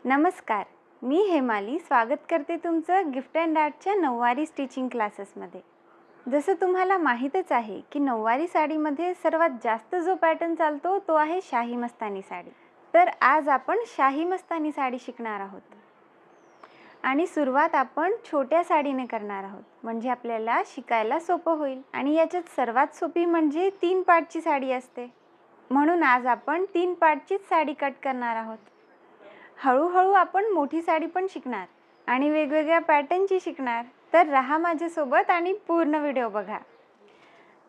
नमस्कार, मी हेमाली स्वागत करते तुमचं गिफ्ट अँड आर्टच्या नऊवारी स्टिचिंग क्लासेसमध्ये। जसं तुम्हाला माहीतच आहे की नऊवारी साडीमध्ये सर्वात जास्त जो पॅटर्न चालतो तो आहे शाही मस्तानी साडी। तर आज आपण शाही मस्तानी साडी शिकणार आहोत आणि सुरुवात आपण छोट्या साडीने करणार आहोत, म्हणजे आपल्याला शिकायला सोपं होईल। आणि याच्यात सर्वात सोपी म्हणजे 3 पार्टची साडी असते, म्हणून आज आपण 3 पार्टचीच साडी कट करणार आहोत। हळूहळू आपण मोठी साडी पण शिकणार आणि वेगवेगळ्या पॅटर्नची शिकणार, तर रहा माझ्यासोबत आणि पूर्ण व्हिडिओ बघा।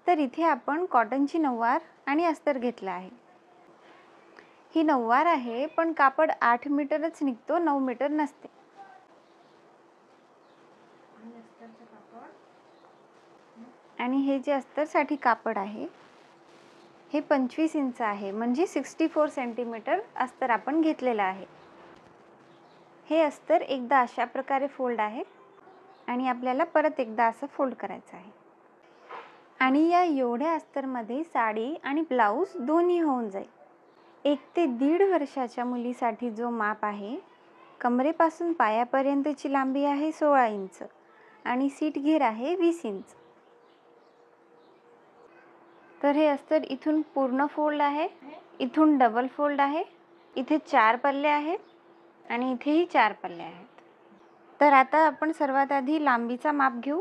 तर इथे आपण कॉटनची नऊवार आणि अस्तर घेतला आहे। ही नऊवार आहे, पण कापड 8 मीटरच निघतो, 9 मीटर नसते। आणि हे जे अस्तरसाठी कापड आहे हे 25 इंच आहे, म्हणजे 64 सेंटीमीटर अस्तर आपण घेतलेला आहे। हे अस्तर एकदा अशा प्रकारे फोल्ड आहे आणि आपल्याला परत एकदा असं फोल्ड करायचं आहे। आणि या एवढ्या अस्तरमध्ये साडी आणि ब्लाउज दोन्ही होऊन जाईल। 1 ते 1.5 वर्षाच्या मुलीसाठी जो माप आहे, कमरेपासून पायापर्यंतची लांबी आहे 16 इंच आणि सीट घेर आहे 20 इंच। तर हे अस्तर इथून पूर्ण फोल्ड आहे, इथून डबल फोल्ड आहे, इथे 4 पल्ले आहेत आणि इथेही 4 पल्ले आहेत। तर आता आपण सर्वात आधी लांबीचा माप घेऊ।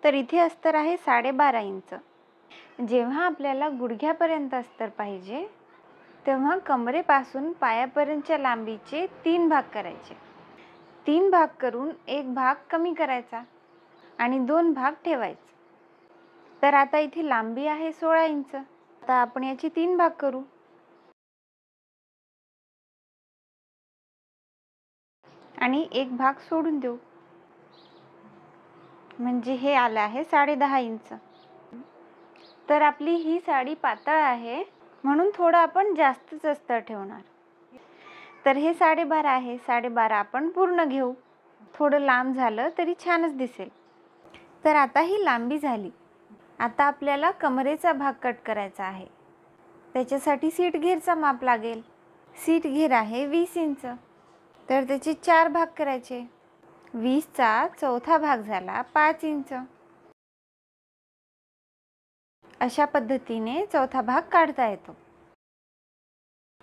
तर इथे अस्तर आहे 12.5 इंच। जेव्हा आपल्याला गुडघ्यापर्यंत अस्तर पाहिजे तेव्हा कमरेपासून पायापर्यंतच्या लांबीचे 3 भाग करायचे। 3 भाग करून 1 भाग कमी करायचा आणि 2 भाग ठेवायचे। तर आता इथे लांबी आहे 16 इंच। आता आपण याचे 3 भाग करू आणि 1 भाग सोडून देऊ, म्हणजे हे आलं आहे 10.5 इंच। तर आपली ही साडी पातळ आहे, म्हणून थोडं आपण जास्तच अस्तर ठेवणार। तर हे 12.5 आहे, 12.5 आपण पूर्ण घेऊ। थोडं लांब झालं तरी छानच दिसेल। तर आता ही लांबी झाली। आता आपल्याला कमरेचा भाग कट करायचा आहे। त्याच्यासाठी सीट घेरचा माप लागेल। सीट घेर आहे 20 इंच। तर त्याचे 4 भाग करायचे। 20 चा चौथा भाग झाला 5 इंच। अशा पद्धतीने चौथा भाग काढता येतो।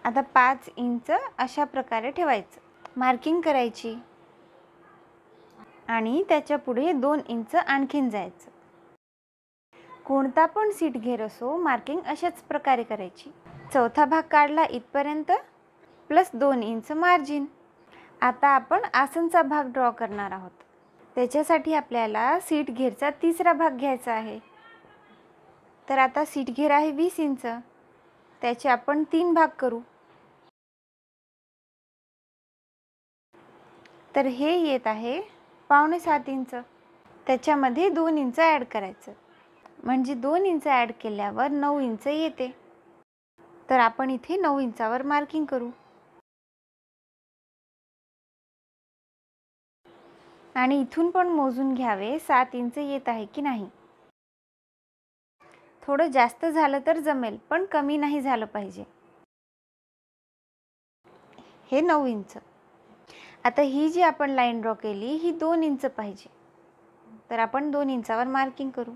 आता 5 इंच अशा प्रकारे ठेवायचं, मार्किंग करायची आणि त्याच्या पुढे 2 इंच आणखीन जायचं। कोणता पण सीट घेर असो, मार्किंग अशाच प्रकारे करायची। चौथा भाग काढला इथपर्यंत प्लस 2 इंच मार्जिन। आता आपण आसनचा भाग ड्रॉ करणार आहोत। त्याच्यासाठी आपल्याला सीट घेरचा तिसरा भाग घ्यायचा आहे। तर आता सीट घेर आहे 20 इंच, त्याचे आपण 3 भाग करू। तर हे येत आहे 6.25 इंच। त्याच्यामध्ये 2 इंच ॲड करायचं, म्हणजे 2 इंच ॲड केल्यावर 9 इंच येते। तर आपण इथे 9 इंचावर मार्किंग करू आणि इथून पण मोजून घ्यावे 7 इंच येत आहे की नाही। थोडं जास्त झालं तर जमेल, पण कमी नाही झालं पाहिजे। हे 9 इंच। आता ही जी आपण लाईन ड्रॉ केली ही 2 इंच पाहिजे, तर आपण 2 इंचावर मार्किंग करू।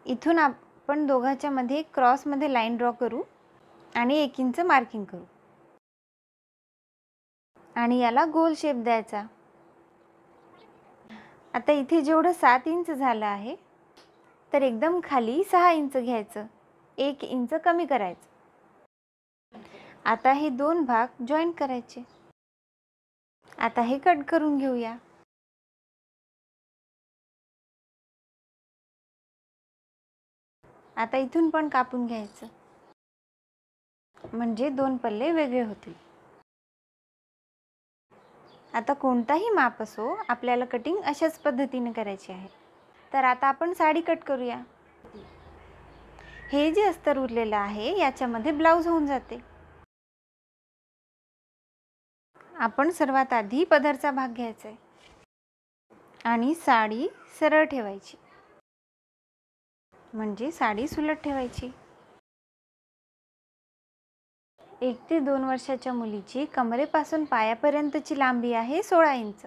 इथून आपण दोघांच्या मध्ये क्रॉसमध्ये लाईन ड्रॉ करू आणि 1 इंच मार्किंग करू आणि याला गोल शेप द्यायचा। आता इथे जेवढं 7 इंच झालं आहे, तर एकदम खाली 6 इंच घ्यायचं, 1 इंच कमी करायचं। आता हे 2 भाग जॉईन करायचे। आता हे कट करून घेऊया। आता इथून पण कापून घ्यायचं, म्हणजे 2 पल्ले वेगळे होतील। आता कोणताही माप असो, आपल्याला कटिंग अशाच पद्धतीने करायची आहे। तर आता आपण साडी कट करूया। हे जे अस्तर उरलेलं आहे याच्यामध्ये ब्लाउज होऊन जाते। आपण सर्वात आधी पदरचा भाग घ्यायचा आहे आणि साडी सरळ ठेवायची, म्हणजे साडी सुलट ठेवायची। 1 ते 2 वर्षाच्या मुलीची कमरेपासून पायापर्यंतची लांबी आहे 16 इंच.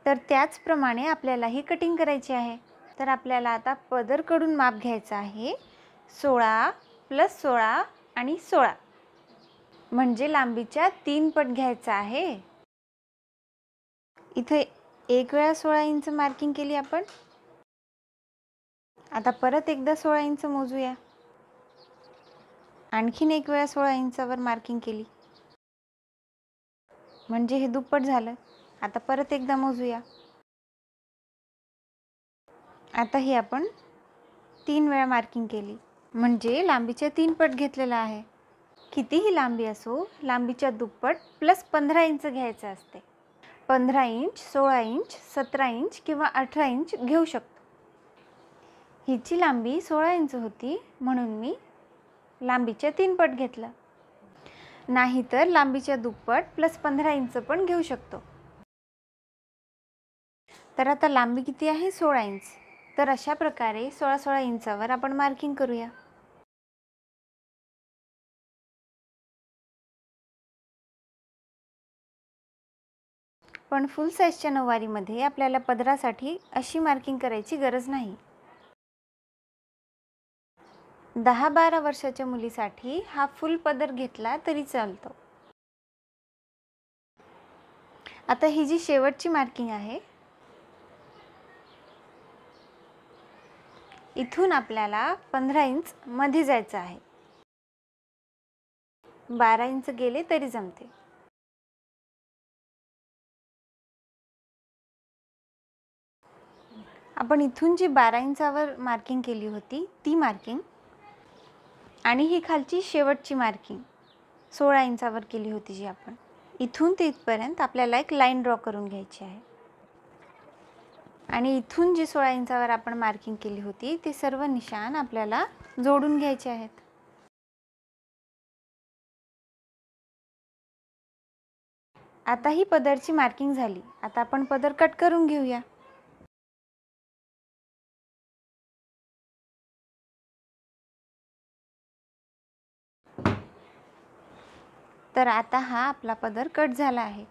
तर त्याचप्रमाणे आपल्याला ही कटिंग करायची आहे. तर आपल्याला आता पदरकडून माप घ्यायचं आहे 16 + 16 आणि 16, म्हणजे लांबीच्या 3 पट घ्यायचा आहे. इथे एक वेळा 16 इंच मार्किंग केली आपण. आता परत एकदा 16 इंच मोजूया. आणखीन एक वेळा 16 इंचावर मार्किंग केली, म्हणजे हे दुप्पट झालं. आता परत एकदा मोजूया. आता ही आपण 3 वेळा मार्किंग केली, म्हणजे लांबीच्या 3 पट घेतलेला आहे. कितीही लांबी असो, लांबीच्या दुप्पट प्लस 15 इंच घ्यायचं असते. 15 इंच, 16 इंच, 17 इंच किंवा 18 इंच घेऊ शकतो. हिची लांबी 16 इंच होती, म्हणून मी लांबीच्या 3 पट घेतलं. नाहीतर लांबीच्या दुप्पट प्लस 15 इंच पण घेऊ शकतो. तर आता लांबी किती आहे? 16 इंच. तर अशा प्रकारे 16-16 इंचावर आपण मार्किंग करूया. पण फुल साईजच्या नऊवारीमध्ये आपल्याला पदरासाठी अशी मार्किंग करायची गरज नाही. 10-12 वर्षाच्या मुलीसाठी हा फुल पदर घेतला तरी चालतो. आता ही जी शेवटची मार्किंग आहे, इथून आपल्याला 15 इंच मध्ये जायचं आहे. 12 इंच गेले तरी जमते. आपण इथून जी 12 इंचावर मार्किंग केली होती ती मार्किंग आणि ही खालची शेवटची मार्किंग 16 इंचावर केली होती जी आपण, इथून ते इथपर्यंत आपल्याला एक लाईन ड्रॉ करून घ्यायची आहे. आणि इथून जी 16 इंचावर आपण मार्किंग केली होती ते सर्व निशाण आपल्याला जोडून घ्यायचे आहेत. आता ही पदरची मार्किंग झाली. आता आपण पदर कट करून घेऊया. तर आता हा आपला पदर कट झाला आहे.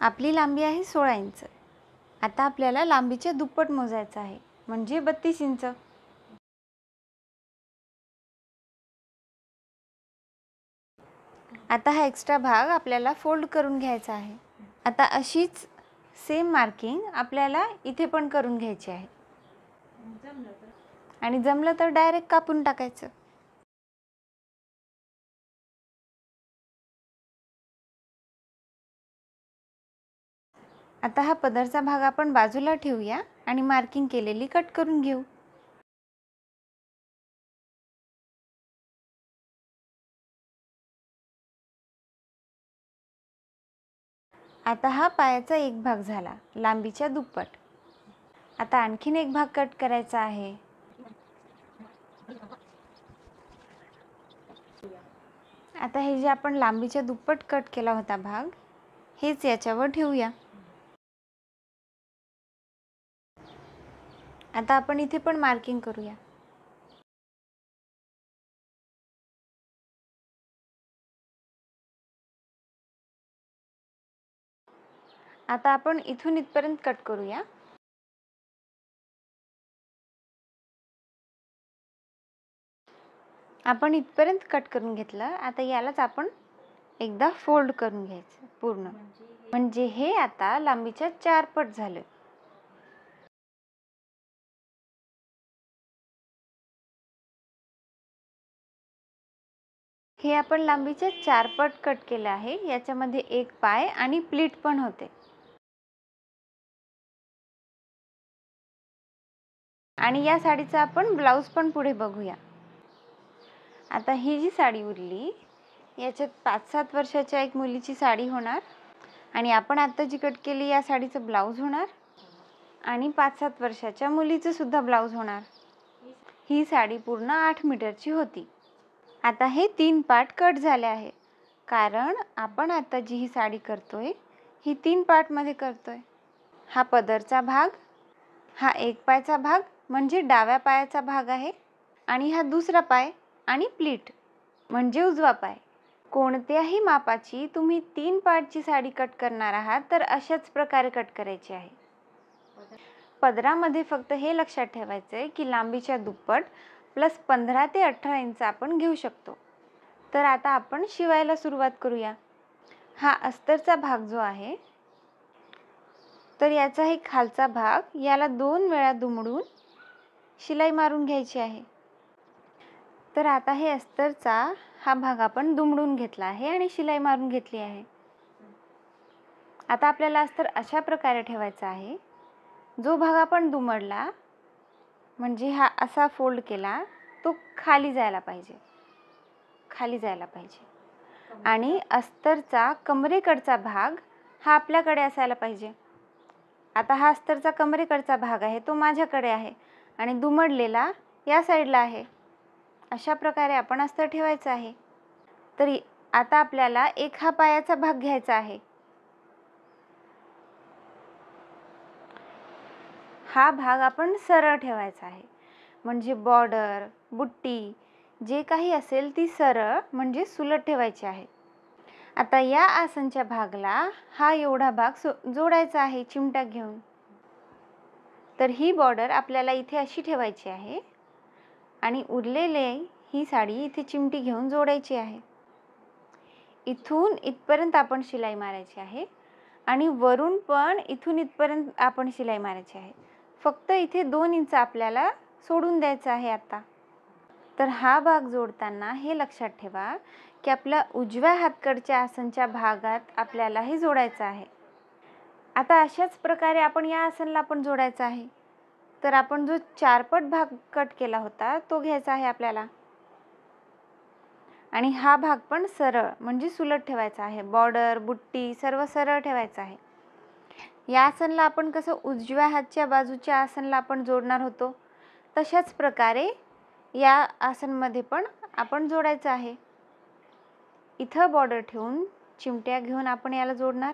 आपली लांबी आहे 16 इंच. आता आपल्याला लांबीचे दुप्पट मोजायचं आहे, म्हणजे 32 इंच. आता हा एक्स्ट्रा भाग आपल्याला फोल्ड करून घ्यायचा आहे. आता अशीच सेम मार्किंग आपल्याला इथे पण करून घ्यायची आहे. आणि जमलं तर डायरेक्ट कापून टाकायचं. आता हा पदरचा भाग आपण बाजूला ठेवूया आणि मार्किंग केलेली कट करून घेऊ. आता हा पायाचा एक भाग झाला, लांबीच्या दुप्पट. आता आणखीन एक भाग कट करायचा आहे. आता हे जे आपण लांबीच्या दुप्पट कट केला होता भाग, हेच याच्यावर ठेवूया. आता आपण इथे पण मार्किंग करूया. आता आपण इथून इथपर्यंत कट करूया. आपण इथपर्यंत कट करून घेतलं. आता यालाच आपण एकदा फोल्ड करून घ्यायचं पूर्ण, म्हणजे हे आता लांबीच्या 4 पट झालं. हे आपण लांबीचे 4 पट कट केले आहे. याच्यामध्ये एक पाय आणि प्लीट पण होते. आणि या साडीचा आपण ब्लाउज पण पुढे बघूया. आता ही जी साडी उरली, याच्यात 5-7 वर्षाच्या एक मुलीची साडी होणार आणि आपण आता जी कट केली या साडीचं ब्लाउज होणार आणि 5-7 वर्षाच्या मुलीचं सुद्धा ब्लाउज होणार. ही साडी पूर्ण 8 मीटरची होती. आता हे 3 पार्ट कट झाले आहे, कारण आपण आता जी ही साडी करतोय ही 3 पार्टमध्ये करतोय. हा पदरचा भाग, हा एक पायचा भाग म्हणजे डाव्या पायाचा भाग आहे, आणि हा दुसरा पाय आणि प्लीट म्हणजे उजवा पाय. कोणत्याही मापाची तुम्ही 3 पार्टची साडी कट करणार आहात तर अशाच प्रकारे कट करायची आहे. पदरामध्ये फक्त हे लक्षात ठेवायचं आहे की लांबीच्या दुप्पट प्लस 15 ते 18 इंच आपण घेऊ शकतो. तर आता आपण शिवायला सुरुवात करूया. हा अस्तरचा भाग जो आहे, तर याचा हे खालचा भाग याला 2 वेळा दुमडून शिलाई मारून घ्यायची आहे. तर आता हे अस्तरचा हा भाग आपण दुमडून घेतला आहे आणि शिलाई मारून घेतली आहे. आता आपल्याला अस्तर अशा प्रकारे ठेवायचा आहे, जो भाग आपण दुमडला म्हणजे हा असा फोल्ड केला तो खाली जायला पाहिजे, खाली जायला पाहिजे. आणि अस्तरचा कमरेकडचा भाग हा आपल्याकडे असायला पाहिजे. आता हा अस्तरचा कमरेकडचा भाग आहे तो माझ्याकडे आहे आणि दुमडलेला या साईडला आहे. अशा प्रकारे आपण अस्तर ठेवायचं आहे. तर आता आपल्याला एक हा पायाचा भाग घ्यायचा आहे. हा भाग आपण सरळ ठेवायचा आहे, म्हणजे बॉर्डर, बुट्टी जे काही असेल ती सरळ म्हणजे सुलट ठेवायची आहे. आता या आसनच्या भागला हा एवढा भाग जोडायचा आहे चिमटा घेऊन. तर ही बॉर्डर आपल्याला इथे अशी ठेवायची आहे आणि उरलेले ही साडी इथे चिमटी घेऊन जोडायची आहे. इथून इथपर्यंत आपण शिलाई मारायची आहे आणि वरून पण इथून इथपर्यंत आपण शिलाई मारायची आहे. फक्त इथे 2 इंच आपल्याला सोडून द्यायचं आहे. आता तर हा भाग जोडताना हे लक्षात ठेवा की आपल्या उजव्या हातकडच्या आसनच्या भागात आपल्याला हे जोडायचं आहे. आता अशाच प्रकारे आपण या आसनला पण जोडायचं आहे. तर आपण जो 4 पट भाग कट केला होता तो घ्यायचा आहे आपल्याला, आणि हा भाग पण सरळ म्हणजे सुलट ठेवायचा आहे. बॉर्डर, बुट्टी सर्व सरळ ठेवायचं आहे. या आसनला आपण कसं उजव्या हातच्या बाजूच्या आसनला आपण जोडणार होतो तशाच प्रकारे या आसनमध्ये पण आपण जोडायचं आहे. इथं बॉर्डर ठेवून चिमट्या घेऊन आपण याला जोडणार.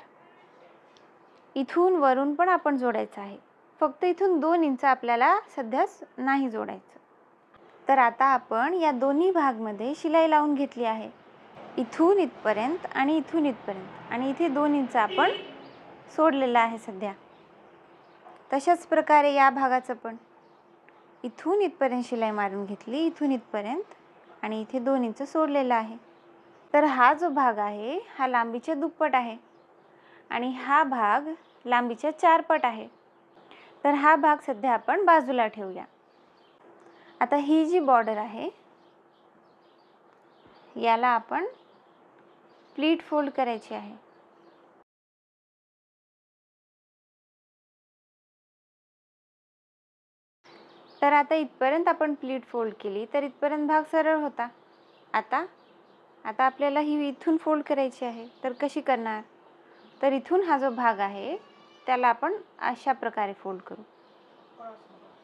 इथून वरून पण आपण जोडायचं आहे. फक्त इथून 2 इंच आपल्याला सध्या नाही जोडायचं. तर आता आपण या दोन्ही भागमध्ये शिलाई लावून घेतली आहे. इथून इथपर्यंत आणि इथून इथपर्यंत, आणि इथे 2 इंच आपण सोडलेला आहे सध्या. तशाच प्रकारे या भागाचं पण इथून इथपर्यंत शिलाई मारून घेतली, इथून इथपर्यंत, आणि इथे 2 इंच सोडलेला आहे. तर हा जो भाग आहे हा लांबीच्या दुप्पट आहे आणि हा भाग लांबीच्या 4 पट आहे. तर हा भाग सध्या आपण बाजूला ठेवूया. आता ही जी बॉर्डर आहे याला आपण प्लीट फोल्ड करायची आहे. तर आता इथपर्यंत आपण प्लीट फोल्ड केली तर इथपर्यंत भाग सरळ होता. आता आपल्याला ही इथून फोल्ड करायची आहे. तर कशी करणार? तर इथून हा जो भाग आहे त्याला आपण अशा प्रकारे फोल्ड करू,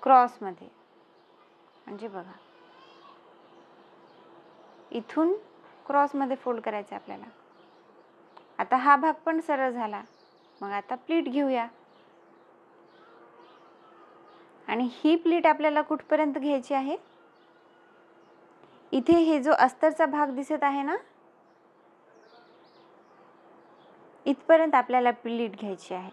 क्रॉसमध्ये. म्हणजे बघा, इथून क्रॉसमध्ये फोल्ड करायचं आहे आपल्याला. आता हा भाग पण सरळ झाला. मग आता प्लीट घेऊया, आणि ही प्लीट आपल्याला कुठपर्यंत घ्यायची आहे? इथे हे जो अस्तरचा भाग दिसत आहे ना, इथपर्यंत आपल्याला प्लीट घ्यायची आहे.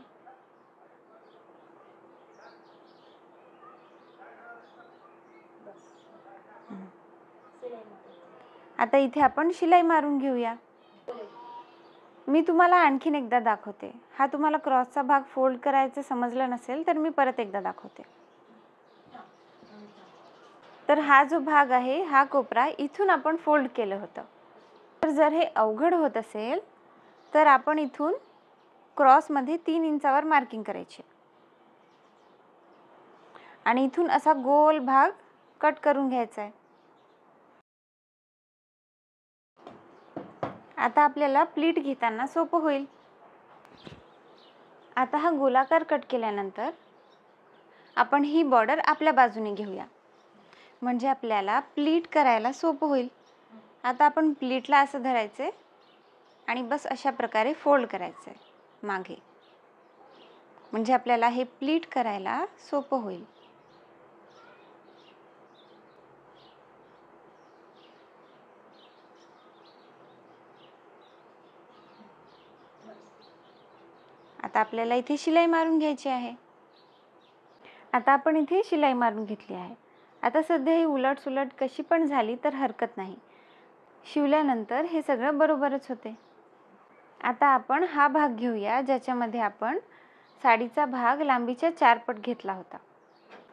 आता इथे आपण शिलाई मारून घेऊया. मी तुम्हाला आणखीन एकदा दाखवते. हा तुम्हाला क्रॉसचा भाग फोल्ड करायचं समजलं नसेल तर मी परत एकदा दाखवते. तर हा जो भाग आहे हा कोपरा इथून आपण फोल्ड केलं होतं. तर जर हे अवघड होत असेल तर आपण इथून क्रॉसमध्ये 3 इंचावर मार्किंग करायची आणि इथून असा गोल भाग कट करून घ्यायचा आहे. आता आपल्याला प्लीट घेताना सोपं होईल. आता हा गोलाकार कट केल्यानंतर आपण ही बॉर्डर आपल्या बाजूने घेऊया, म्हणजे आपल्याला प्लीट करायला सोपं होईल. आता आपण प्लीटला असं धरायचं आणि बस अशा प्रकारे फोल्ड करायचं आहे. मागे, म्हणजे आपल्याला हे प्लीट करायला सोपं होईल. आता आपल्याला इथे शिलाई मारून घ्यायची आहे. आता आपण इथे शिलाई मारून घेतली आहे. आता सध्या ही उलट-सुलट कशी पण झाली तर हरकत नाही. शिवल्यानंतर हे सगळं बरोबरच होते. आता आपण हा भाग घेऊया ज्याच्यामध्ये आपण साडीचा भाग लांबीच्या 4 पट घेतला होता.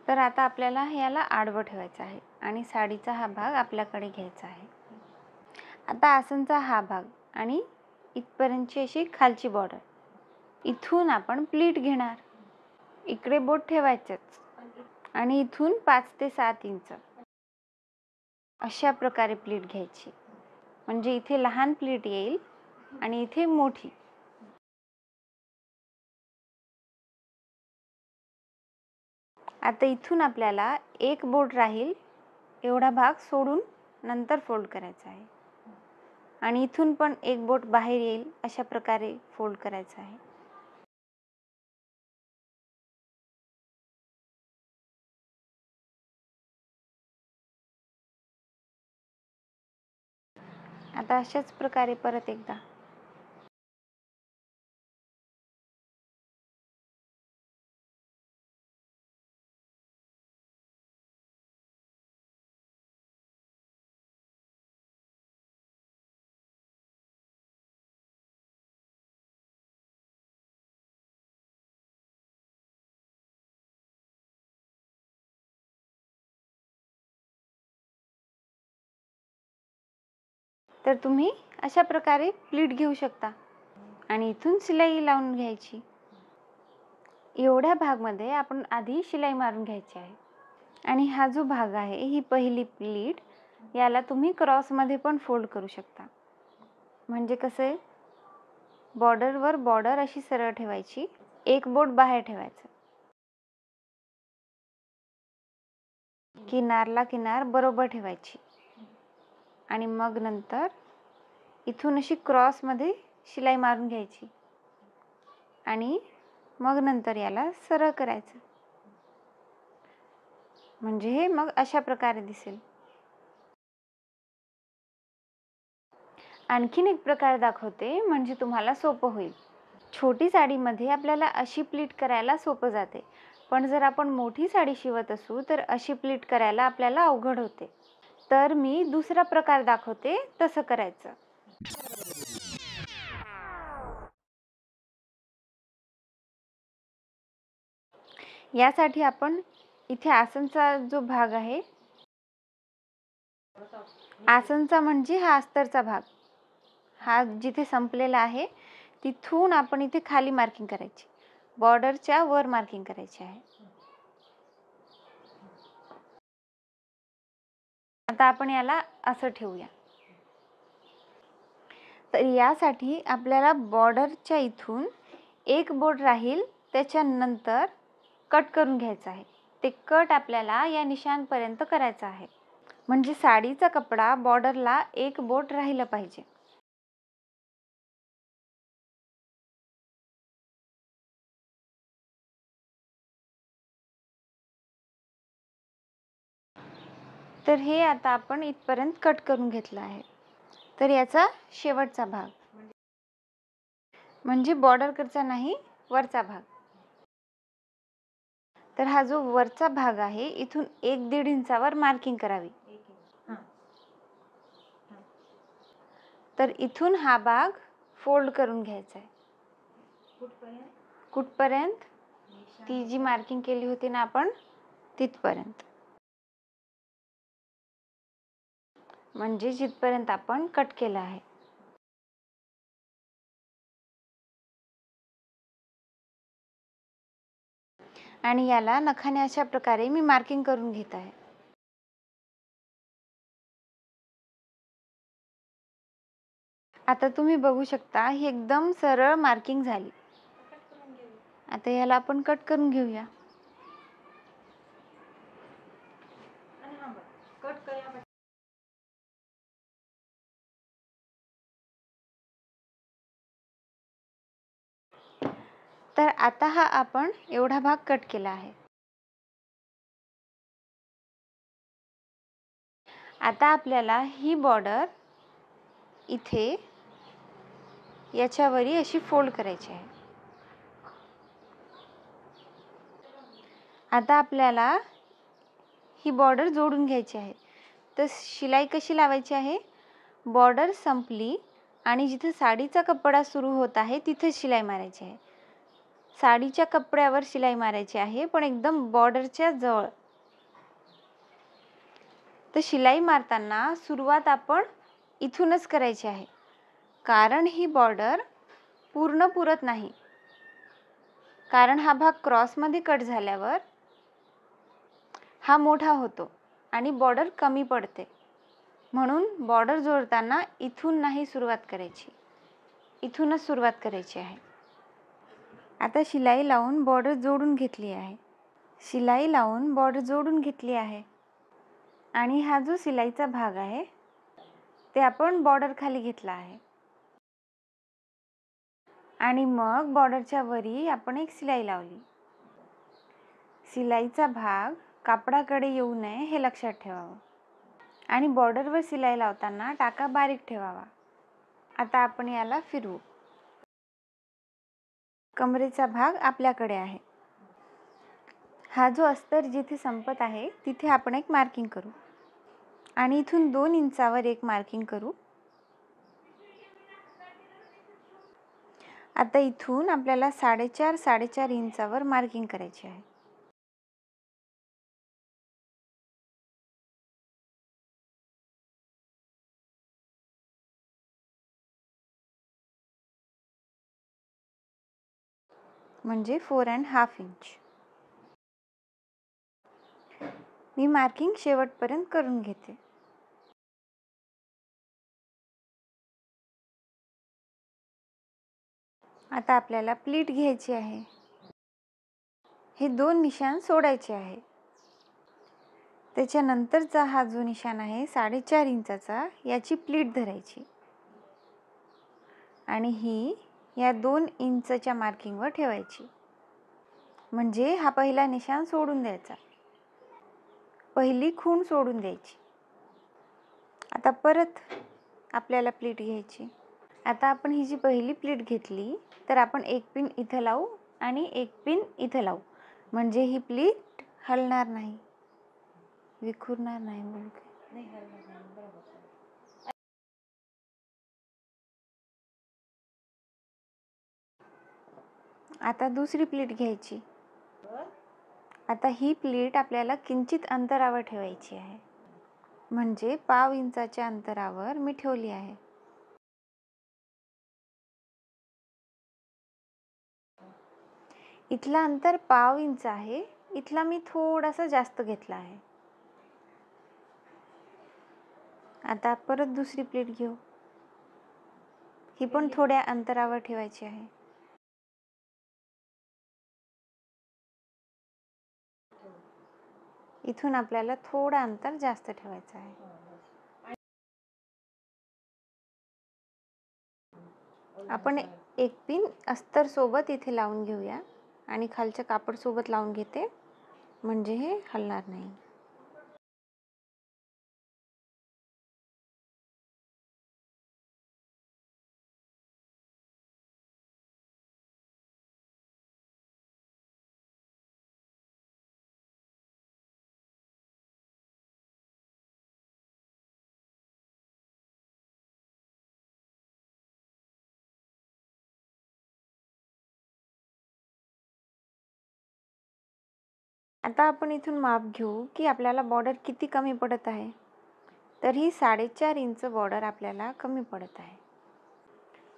तर आता आपल्याला याला आडवं ठेवायचं आहे आणि साडीचा हा भाग आपल्याकडे घ्यायचा आहे. आता आसनचा हा भाग आणि इथपर्यंतची अशी खालची बॉर्डर, इथून आपण प्लीट घेणार. इकडे बोट ठेवायचंच आणि इथून 5 ते 7 इंच अशा प्रकारे प्लीट घ्यायची, म्हणजे इथे लहान प्लीट येईल आणि इथे मोठी. आता इथून आपल्याला एक बोट राहील एवढा भाग सोडून नंतर फोल्ड करायचा आहे आणि इथून पण एक बोट बाहेर येईल अशा प्रकारे फोल्ड करायचा आहे. आता अशाच प्रकारे परत एकदा. तर तुम्ही अशा प्रकारे प्लीट घेऊ शकता आणि इथून शिलाई लावून घ्यायची. एवढ्या भागमध्ये आपण आधी शिलाई मारून घ्यायची आहे. आणि हा जो भाग आहे, ही पहिली प्लीट, याला तुम्ही क्रॉसमध्ये पण फोल्ड करू शकता. म्हणजे कसं आहे, बॉर्डरवर बॉर्डर अशी सरळ ठेवायची, एक बोट बाहेर ठेवायचं, किनारला किनार बरोबर ठेवायची आणि मग नंतर इथून अशी क्रॉसमध्ये शिलाई मारून घ्यायची आणि मग नंतर याला सरळ करायचं, म्हणजे हे मग अशा प्रकारे दिसेल. आणखीन एक प्रकार दाखवते म्हणजे तुम्हाला सोपं होईल. छोटी साडीमध्ये आपल्याला अशी प्लीट करायला सोपं जाते, पण जर आपण मोठी साडी शिवत असू तर अशी प्लीट करायला आपल्याला अवघड होते. तर मी दुसरा प्रकार दाखवते तसं करायचं. यासाठी आपण इथे आसनचा जो भाग आहे, आसनचा म्हणजे हा अस्तरचा भाग, हा जिथे संपलेला आहे तिथून आपण इथे खाली मार्किंग करायची, बॉर्डरच्या वर मार्किंग करायची आहे. आता आपण याला असं ठेवूया. तर यासाठी आपल्याला बॉर्डरच्या इथून एक बोट राहील त्याच्यानंतर कट करून घ्यायचं आहे. ते कट आपल्याला या निशाणपर्यंत करायचं आहे, म्हणजे साडीचा कपडा बॉर्डरला एक बोट राहिलं पाहिजे. तर हे आता आपण इथपर्यंत कट करून घेतलं आहे. तर याचा शेवटचा भाग म्हणजे बॉर्डरकडचा नाही, वरचा भाग. तर हा जो वरचा भाग आहे, इथून 1-1.5 इंचावर मार्किंग करावी. तर इथून हा भाग फोल्ड करून घ्यायचा आहे. कुठपर्यंत? ती जी मार्किंग केली होती ना आपण, तिथपर्यंत, म्हणजे जिथपर्यंत आपण कट केलं आहे. आणि याला नखाने अशा प्रकारे मी मार्किंग करून घेत आहे. आता तुम्ही बघू शकता ही एकदम सरळ मार्किंग झाली. आता याला आपण कट करून घेऊया. तर आता हा आपण एवढा भाग कट केला आहे. आता आपल्याला ही बॉर्डर इथे याच्यावरी अशी फोल्ड करायची आहे. आता आपल्याला ही बॉर्डर जोडून घ्यायची आहे. तर शिलाई कशी लावायची आहे? बॉर्डर संपली आणि जिथे साडीचा कपडा सुरू होत आहे तिथे शिलाई मारायची आहे. साडीच्या कपड्यावर शिलाई मारायची आहे, पण एकदम बॉर्डरच्या जवळ. तर शिलाई मारताना सुरुवात आपण इथूनच करायची आहे, कारण ही बॉर्डर पूर्ण पुरत नाही. कारण हा भाग क्रॉसमध्ये कट झाल्यावर हा मोठा होतो आणि बॉर्डर कमी पडते. म्हणून बॉर्डर जोडताना इथून नाही सुरुवात करायची, इथूनच सुरुवात करायची आहे. आता शिलाई लावून बॉर्डर जोडून घेतली आहे. शिलाई लावून बॉर्डर जोडून घेतली आहे आणि हा जो शिलाईचा भाग आहे ते आपण बॉर्डर खाली घेतला आहे आणि मग बॉर्डरच्या वरी आपण एक शिलाई लावली. शिलाईचा भाग कापडाकडे येऊ नये हे लक्षात ठेवावं आणि बॉर्डरवर शिलाई लावताना टाका बारीक ठेवावा. आता आपण याला फिरवू. कमरेचा भाग आपल्याकडे आहे. हा जो अस्तर जिथे संपत आहे तिथे आपण एक मार्किंग करू आणि इथून 2 इंचावर एक मार्किंग करू. आता इथून आपल्याला 4.5 इंचावर मार्किंग करायची आहे. म्हणजे 4.5 इंच. मी मार्किंग शेवटपर्यंत करून घेते. आता आपल्याला प्लीट घ्यायची आहे. हे 2 निशाण सोडायचे आहे. त्याच्यानंतरचा हा जो निशाण आहे 4.5 इंचाचा, याची प्लीट धरायची आणि ही या 2 इंचच्या मार्किंगवर ठेवायची. म्हणजे हा पहिला निशाण सोडून द्यायचा, पहिली खूण सोडून द्यायची. आता परत आपल्याला प्लीट घ्यायची. आता आपण ही जी पहिली प्लीट घेतली तर आपण एक पिन इथं लावू आणि एक पिन इथं लावू, म्हणजे ही प्लीट हलणार नाही, विखुरणार नाही. आता दुसरी प्लीट घ्यायची. आता ही प्लीट आपल्याला किंचित अंतरावर ठेवायची आहे, म्हणजे 1/2 इंचाच्या अंतरावर मी ठेवली आहे. इथला अंतर 1/2 इंच आहे, इथला मी थोडासा जास्त घेतला आहे. आता परत दुसरी प्लीट घेऊ. ही पण थोड्या अंतरावर ठेवायची आहे. इथून आपल्याला थोडं अंतर जास्त ठेवायचं आहे. आपण एक पिन अस्तर सोबत इथे लावून घेऊया आणि खालच्या कापड सोबत लावून घेते, म्हणजे हे हलणार नाही. आता आपण इथून माप घेऊ की आपल्याला बॉर्डर किती कमी पडत आहे. तर ही 4.5 इंच बॉर्डर आपल्याला कमी पडत आहे.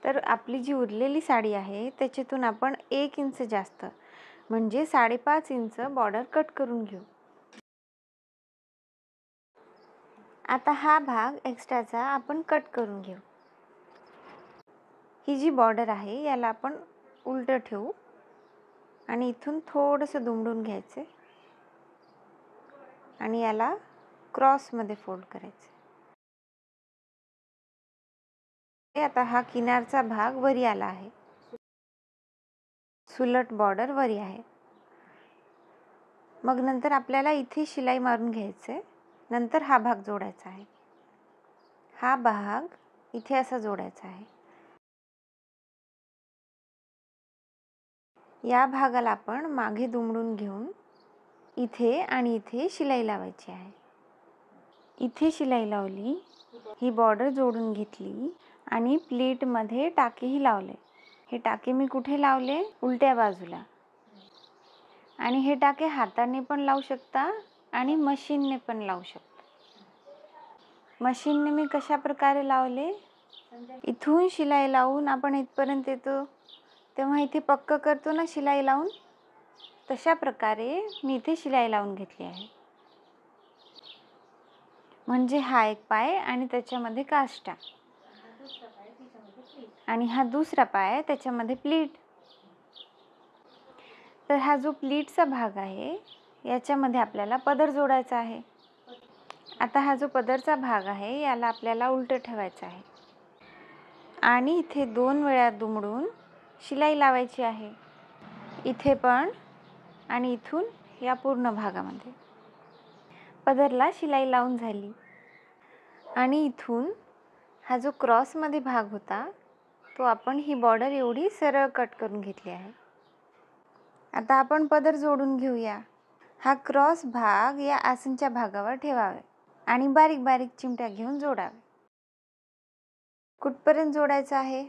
तर आपली जी उरलेली साडी आहे त्याच्यातून आपण 1 इंच जास्त, म्हणजे 5.5 इंच बॉर्डर कट करून घेऊ. आता हा भाग एक्स्ट्राचा आपण कट करून घेऊ. ही जी बॉर्डर आहे याला आपण उलट ठेवू आणि इथून थोडंसं दुमडून घ्यायचे आणि याला क्रॉसमध्ये फोल्ड करायचे. आता हा किनारचा भाग वरी आला आहे. सुलट बॉर्डर वरी आहे. मग नंतर आपल्याला इथे शिलाई मारून घ्यायचे. नंतर हा भाग जोडायचा आहे. हा भाग इथे असा जोडायचा आहे. या भागाला आपण मागे दुमडून घेऊन इथे आणि इथे शिलाई लावायची आहे. इथे शिलाई लावली, ही बॉर्डर जोडून घेतली आणि प्लीटमध्ये टाकेही लावले. हे टाके मी कुठे लावले? उलट्या बाजूला. आणि हे टाके हाताने पण लावू शकता आणि मशीनने पण लावू शकता. मशीनने मी कशा प्रकारे लावले? इथून शिलाई लावून आपण इथपर्यंत येतो तेव्हा इथे पक्क करतो ना शिलाई लावून, तशा प्रकारे मी इथे शिलाई लावून घेतली आहे. म्हणजे हा एक पाय आणि त्याच्यामध्ये काष्टा आणि हा दुसरा पाय त्याच्यामध्ये प्लीट. तर हा जो प्लीटचा भाग आहे याच्यामध्ये आपल्याला पदर जोडायचा आहे. आता हा जो पदरचा भाग आहे याला आपल्याला उलट ठेवायचा आहे आणि इथे 2 वेळा दुमडून शिलाई लावायची आहे. इथे पण आणि इथून या पूर्ण भागामध्ये पदरला शिलाई लावून झाली. आणि इथून हा जो क्रॉसमध्ये भाग होता तो आपण ही बॉर्डर एवढी सरळ कट करून घेतली आहे. आता आपण पदर जोडून घेऊया. हा क्रॉस भाग या आसनच्या भागावर ठेवावे आणि बारीक बारीक चिमट्या घेऊन जोडावे. कुठपर्यंत जोडायचा आहे?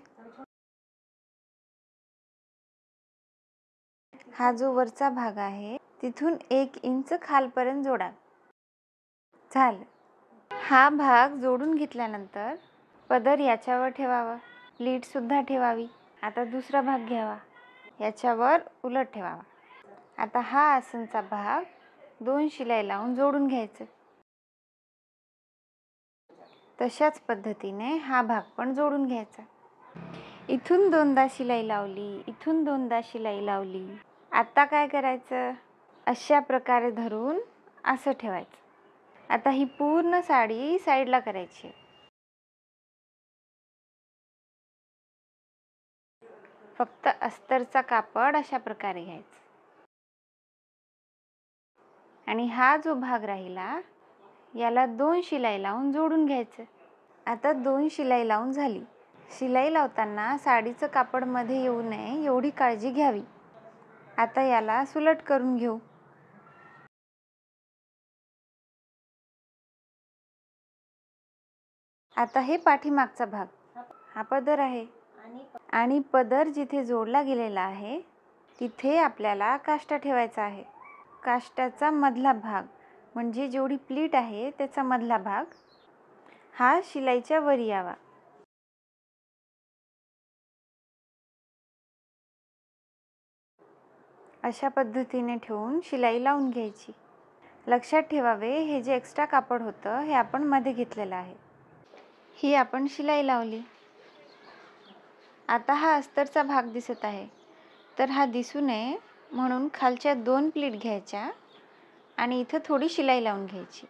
हा जो वरचा भाग आहे तिथून 1 इंच खालपर्यंत जोडा. झालं. हा भाग जोडून घेतल्यानंतर पदर याच्यावर ठेवावा, प्लीट सुद्धा ठेवावी. आता दुसरा भाग घ्यावा, याच्यावर उलट ठेवावा. आता हा आसनचा भाग 2 शिलाई लावून जोडून घ्यायचं. तशाच पद्धतीने हा भाग पण जोडून घ्यायचा. इथून 2दा शिलाई लावली, इथून 2दा शिलाई लावली. आता काय करायचं? अशा प्रकारे धरून असं ठेवायचं. आता ही पूर्ण साडी साईडला करायची. फक्त अस्तरचा कापड अशा प्रकारे घ्यायचा आणि हा जो भाग राहिला याला 2 शिलाई लावून जोडून घ्यायचं. आता 2 शिलाई लावून झाली. शिलाई लावताना साडीचं कापड मध्ये येऊ नये एवढी काळजी घ्यावी. आता याला सुलट करून घेऊ. आता हे पाठीमागचा भाग, हा पदर आहे आणि पदर जिथे जोडला गेलेला आहे तिथे आपल्याला काष्टा ठेवायचा आहे. काष्टाचा मधला भाग म्हणजे जेवढी प्लीट आहे त्याचा मधला भाग हा शिलाईच्या वर यावा. अशा पद्धतीने ठेवून शिलाई लावून घ्यायची. लक्षात ठेवावे, हे जे एक्स्ट्रा कापड होतं हे आपण मध्ये घेतलेलं आहे. ही आपण शिलाई लावली. आता हा अस्तरचा भाग दिसत आहे, तर हा दिसू नये म्हणून खालच्या 2 प्लीट घ्यायच्या आणि इथं थोडी शिलाई लावून घ्यायची.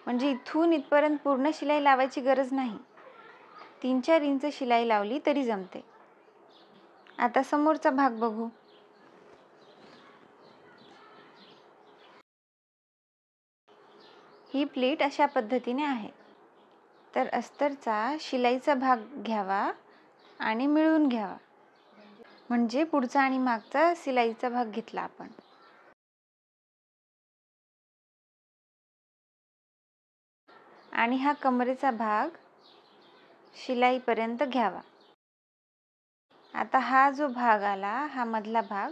म्हणजे इथून इथपर्यंत पूर्ण शिलाई लावायची गरज नाही. 3-4 इंच शिलाई लावली तरी जमते. आता समोरचा भाग बघू. ही प्लीट अशा पद्धतीने आहे. तर अस्तरचा शिलाईचा भाग घ्यावा आणि मिळवून घ्यावा. म्हणजे पुढचा आणि मागचा शिलाईचा भाग घेतला आपण. आणि हा कमरेचा भाग शिलाईपर्यंत घ्यावा. आता हा जो भाग आला, हा मधला भाग,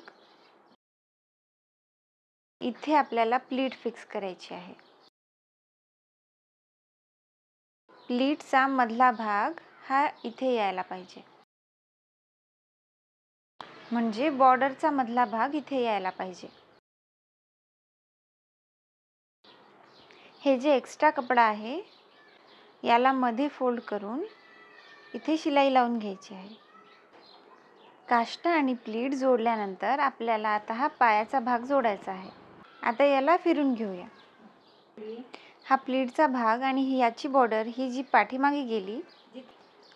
इथे आपल्याला प्लीट फिक्स करायची आहे. प्लीटचा मधला भाग हा इथे यायला पाहिजे. म्हणजे बॉर्डरचा मधला भाग इथे यायला पाहिजे. हे जे एक्स्ट्रा कपडा आहे याला मध्ये फोल्ड करून इथे शिलाई लावून घ्यायची आहे. काष्टा आणि प्लीट जोडल्यानंतर आपल्याला आता हा पायाचा भाग जोडायचा आहे. आता याला फिरून घेऊया. हा प्लीटचा भाग आणि याची बॉर्डर ही जी पाठीमागे गेली,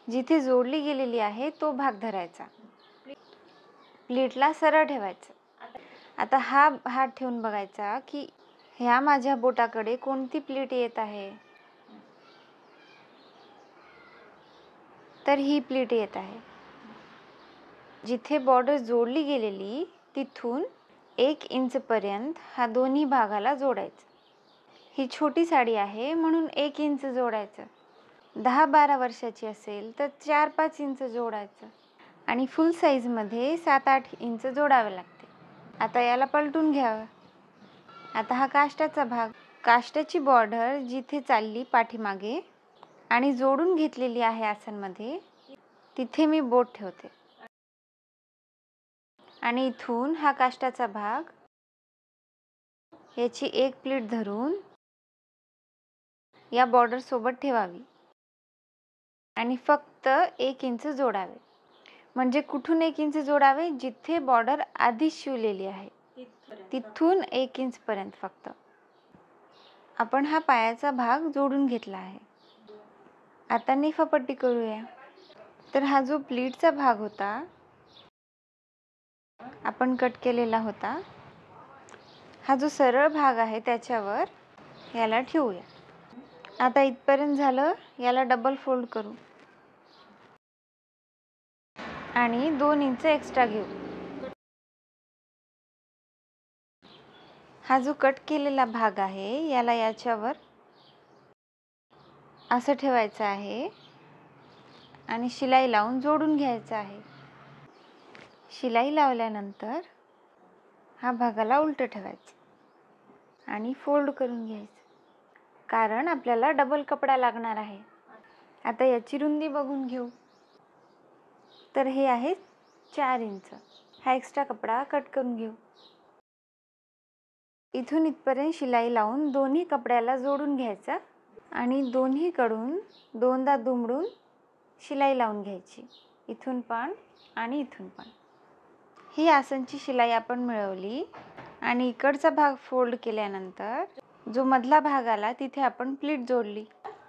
जिथे जोडली गेलेली आहे तो भाग धरायचा. प्लीटला सरळ ठेवायचं. आता हा हात ठेवून बघायचा की ह्या माझ्या बोटाकडे कोणती प्लीट येत आहे. तर ही प्लीट येत आहे. जिथे बॉर्डर जोडली गेलेली तिथून 1 इंचपर्यंत हा दोन्ही भागाला जोडायचं. ही छोटी साडी आहे म्हणून 1 इंच जोडायचं. 10-12 वर्षाची असेल तर 4-5 इंच जोडायचं आणि फुल साईजमध्ये 7-8 इंच जोडावे लागते. आता याला पलटून घ्यावं. आता हा काष्टाचा भाग, काष्टाची बॉर्डर जिथे चालली पाठीमागे आणि जोडून घेतलेली आहे आसनमध्ये, तिथे मी बोट ठेवते आणि इथून हा काष्टाचा भाग याची एक प्लीट धरून या बॉर्डर सोबत ठेवावी आणि फक्त 1 इंच जोडावे. म्हणजे कुठून 1 इंच जोडावे? जिथे बॉर्डर आधी शिवलेली आहे तिथून 1 इंच पर्यंत फक्त. आपण हा पायाचा भाग जोडून घेतला आहे. आता नेफापट्टी करूया. तर हा जो प्लीटचा भाग होता आपण कट केलेला होता, हा जो सरळ भाग आहे त्याच्यावर याला ठेवूया. आता इथपर्यंत झालं. याला डबल फोल्ड करू आणि 2 इंच एक्स्ट्रा घेऊ. हा जो कट केलेला भाग आहे याला याच्यावर असं ठेवायचं आहे आणि शिलाई लावून जोडून घ्यायचं आहे. शिलाई लावल्यानंतर हा भागाला उलट ठेवायचं आणि फोल्ड करून घ्यायचं, कारण आपल्याला डबल कपडा लागणार आहे. आता याची रुंदी बघून घेऊ. तर हे आहे 4 इंच. हा एक्स्ट्रा कपडा कट करून घेऊ. इथून इथपर्यंत शिलाई लावून दोन्ही कपड्याला जोडून घ्यायचं आणि दोन्हीकडून 2दा दुमडून शिलाई लावून घ्यायची, इथून पण आणि इथून पण. ही आसनची शिलाई आपण मिळवली आणि इकडचा भाग फोल्ड केल्यानंतर जो मधला भाग आला तिथे आपण प्लीट जोडली,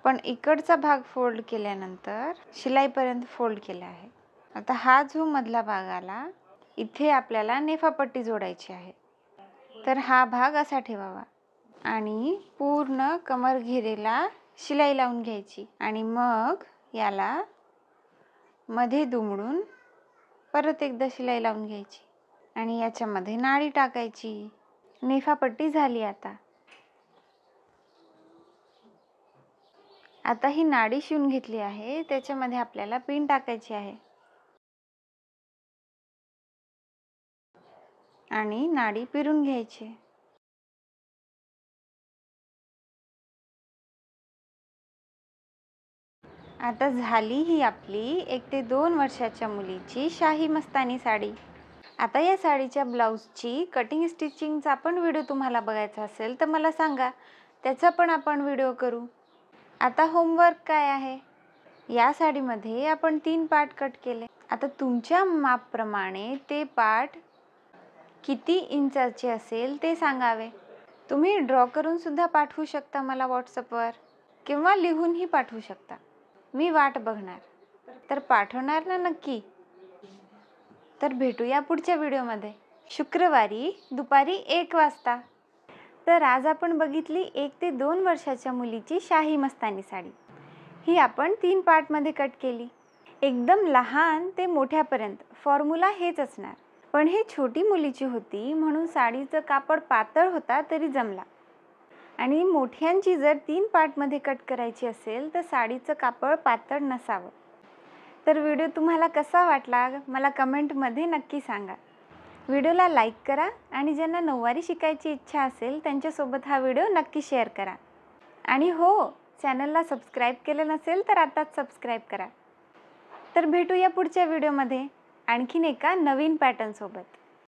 पण इकडचा भाग फोल्ड केल्यानंतर शिलाईपर्यंत फोल्ड केला आहे. आता हा जो मधला भाग आला इथे आपल्याला नेफापट्टी जोडायची आहे. तर हा भाग असा ठेवावा आणि पूर्ण कमर घेरेला शिलाई लावून घ्यायची आणि मग याला मध्ये दुमडून परत एकदा शिलाई लावून घ्यायची आणि याच्यामध्ये नाडी टाकायची. नेफापट्टी झाली. आता ही नाडी शिवून घेतली आहे, त्याच्यामध्ये आपल्याला पिन टाकायची आहे आणि नाडी पिरून घ्यायची. आता झाली ही आपली 1 ते 2 वर्षाच्या मुलीची शाही मस्तानी साडी. आता या साडीच्या ब्लाऊजची कटिंग स्टिचिंगचा पण व्हिडिओ तुम्हाला बघायचा असेल तर मला सांगा, त्याचा पण आपण व्हिडिओ करू. आता होमवर्क काय आहे? या साडीमध्ये आपण 3 पार्ट कट केले. आता तुमच्या मापप्रमाणे ते पार्ट किती इंचाचे असेल ते सांगावे. तुम्ही ड्रॉ करून सुद्धा पाठवू शकता मला व्हॉट्सअपवर किंवा लिहूनही पाठवू शकता. मी वाट बघणार. तर पाठवणार ना नक्की? तर भेटूया पुढच्या व्हिडिओमध्ये शुक्रवारी दुपारी 1 वाजता. तर आज आपण बघितली 1 ते 2 वर्षाच्या मुलीची शाही मस्तानी साडी. ही आपण 3 पार्टमध्ये कट केली. एकदम लहान ते मोठ्यापर्यंत फॉर्म्युला हेच असणार, पण ही छोटी मुलीची होती म्हणून साडीचं कापड पातळ होता तरी जमला. आणि मोठ्यांची जर 3 पार्टमध्ये कट करायची असेल तर साडीचं कापड पातळ नसावं. तर व्हिडिओ तुम्हाला कसा वाटला मला कमेंटमध्ये नक्की सांगा. व्हिडिओला लाईक करा आणि ज्यांना नऊवारी शिकायची इच्छा असेल त्यांच्यासोबत हा व्हिडिओ नक्की शेअर करा. आणि हो, चॅनलला सबस्क्राईब केलं नसेल तर आताच सबस्क्राईब करा. तर भेटूया पुढच्या व्हिडिओमध्ये आणखीन एका नवीन पॅटर्नसोबत.